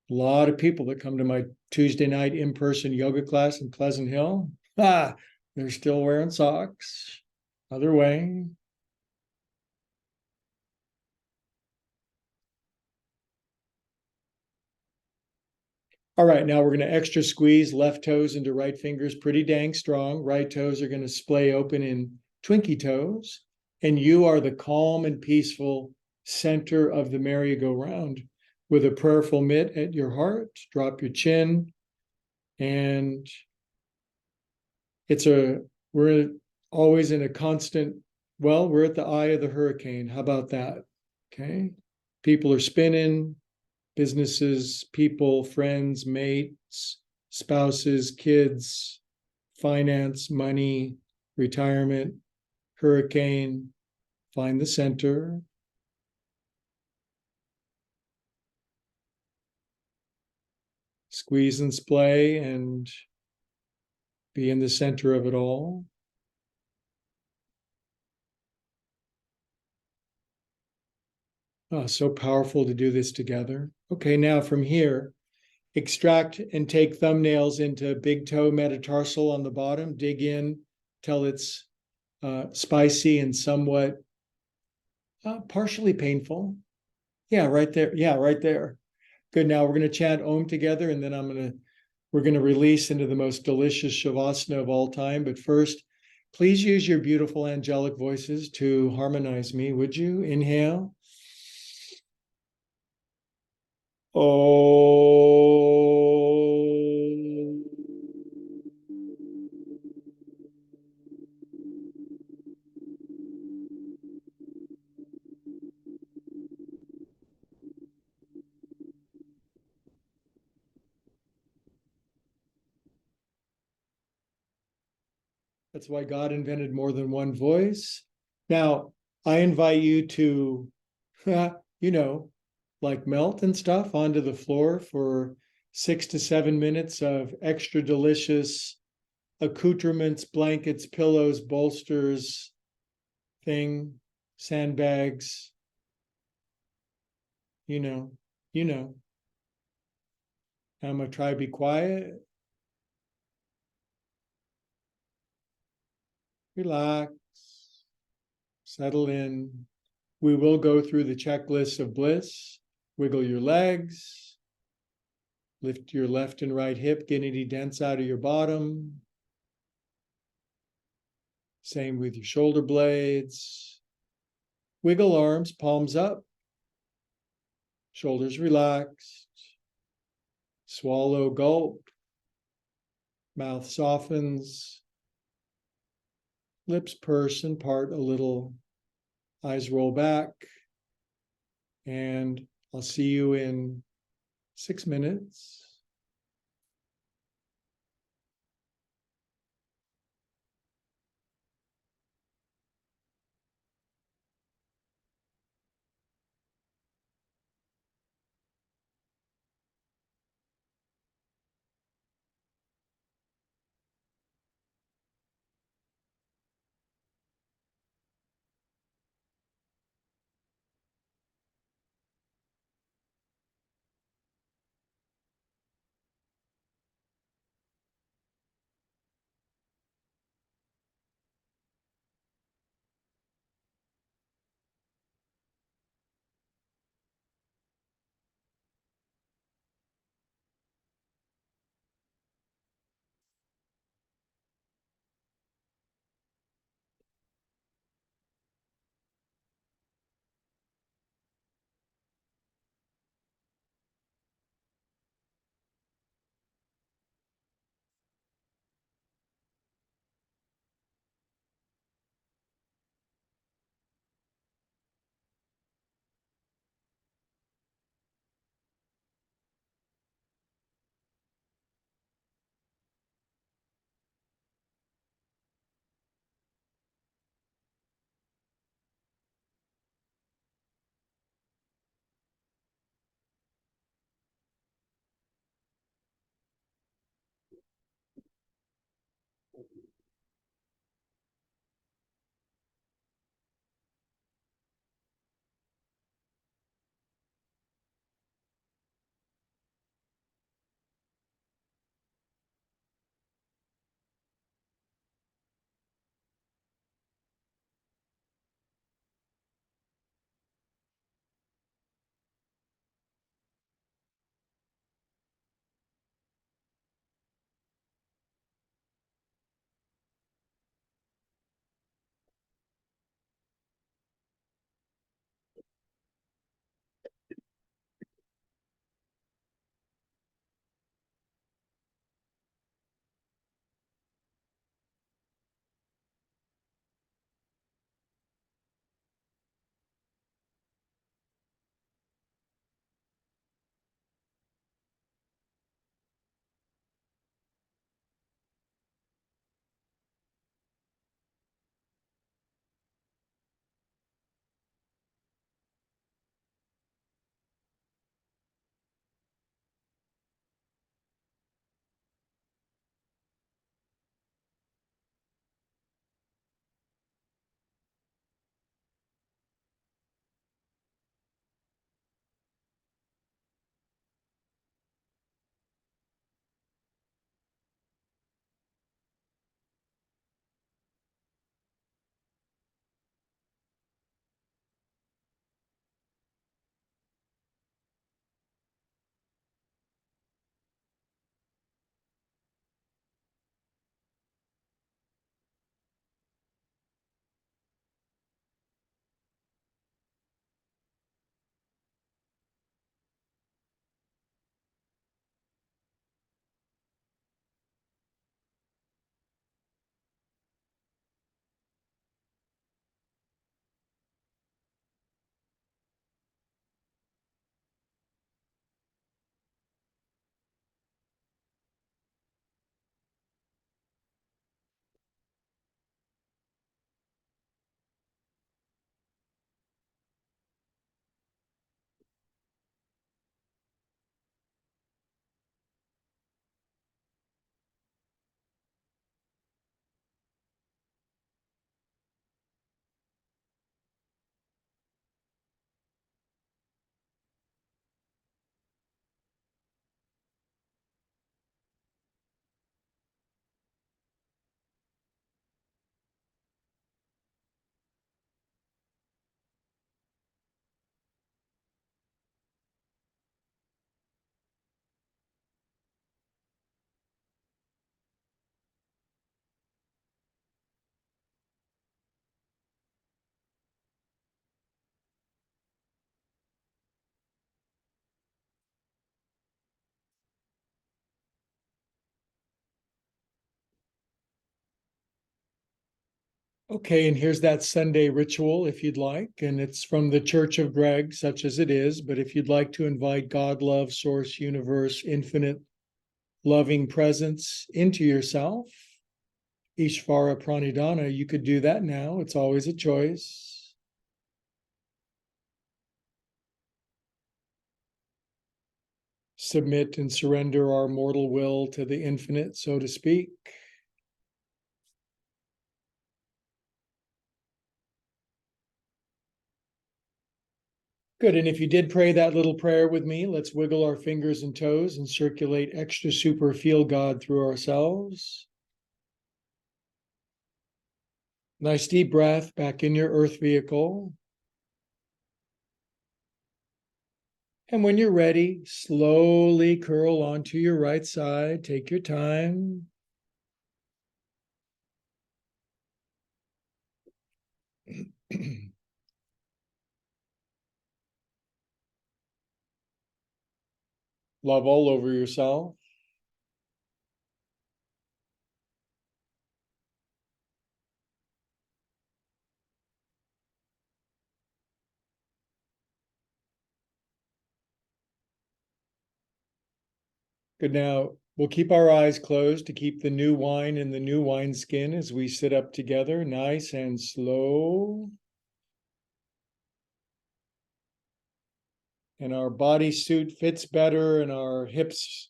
A lot of people that come to my Tuesday night in-person yoga class in Pleasant Hill, they're still wearing socks. Other way. All right, now we're going to extra squeeze left toes into right fingers pretty dang strong. Right toes are going to splay open in Twinkie toes. And you are the calm and peaceful center of the merry-go-round. With a prayerful mitt at your heart, drop your chin. And we're always in a constant, well, we're at the eye of the hurricane. How about that? Okay. People are spinning, businesses, people, friends, mates, spouses, kids, finance, money, retirement, hurricane, find the center. Squeeze and splay and be in the center of it all. Oh, so powerful to do this together. Okay, now from here, extract and take thumbnails into big toe metatarsal on the bottom. Dig in till it's spicy and somewhat partially painful. Yeah, right there. Yeah, right there. Good. Now we're going to chant Om together, and then we're going to release into the most delicious Shavasana of all time. But first, please use your beautiful angelic voices to harmonize me. Would you? Inhale. Om. That's why God invented more than one voice. Now, I invite you to, like melt and stuff onto the floor for 6 to 7 minutes of extra delicious accoutrements, blankets, pillows, bolsters, sandbags, you know, you know. I'm gonna try to be quiet, relax, settle in. We will go through the checklist of bliss. Wiggle your legs, lift your left and right hip, get any dents out of your bottom. Same with your shoulder blades. Wiggle arms, palms up, shoulders relaxed. Swallow, gulp. Mouth softens. Lips purse and part a little. Eyes roll back. And I'll see you in 6 minutes. Okay, and here's that Sunday ritual if you'd like, and it's from the Church of Greg, such as it is. But if you'd like to invite God, love, source, universe, infinite, loving presence into yourself, Ishvara Pranidhana, you could do that now. It's always a choice. Submit and surrender our mortal will to the infinite, so to speak. Good, and if you did pray that little prayer with me, let's wiggle our fingers and toes and circulate extra super feel God through ourselves. Nice deep breath back in your earth vehicle. And when you're ready, slowly curl onto your right side. Take your time. Love all over yourself. Good. Now, we'll keep our eyes closed to keep the new wine in the new wineskin as we sit up together, nice and slow. And our bodysuit fits better, and our hips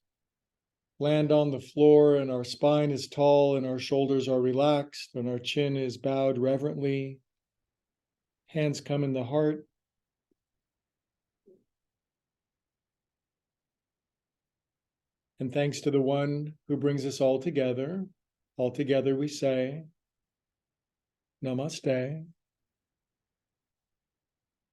land on the floor, and our spine is tall, and our shoulders are relaxed, and our chin is bowed reverently. Hands come in the heart. And thanks to the one who brings us all together we say, Namaste.